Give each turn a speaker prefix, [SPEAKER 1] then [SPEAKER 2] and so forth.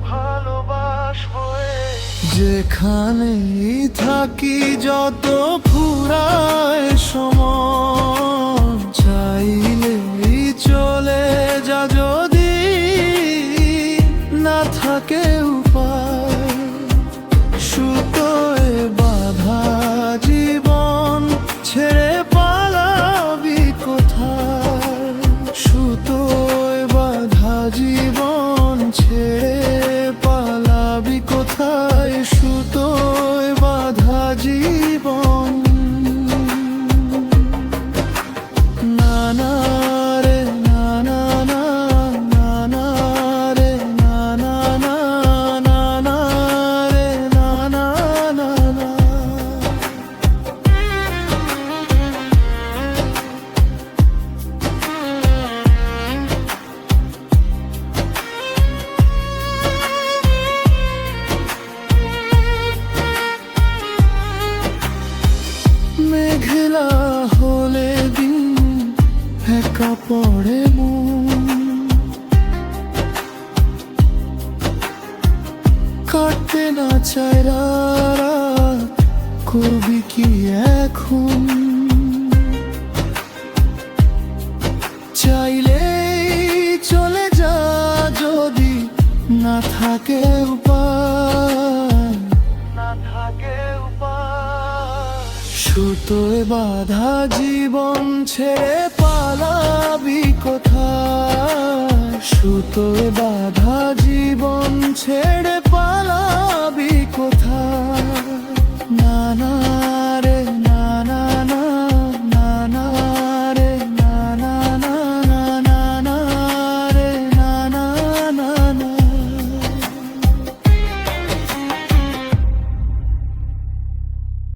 [SPEAKER 1] ভালোবাসবো যেখানেই থাকি, যত ফুরায় সময়, চাইলেই চলে যা যদি না থাকে উপায়। সুতোয় বাঁধা জীবন ছেড়ে পালাবি কোথায়? সুতোয় বাঁধা জীবন ছেড়ে পালাবি কোথায়? সুতোয় বাঁধা জীবন। না না রে না না না, না না রে না না না, না না রে না না না না। মেঘলা হলে দিন একা পড়ে মন, কাটতে না চায় রাত, করবি কি এখন? চাইলেই চলে যা যদি না থাকে উপায়, না থাকে উপায়। সুতোয় বাঁধা জীবন ছেড়ে পালাবি কোথায়? সুতোয় বাঁধা জীবন ছেড়ে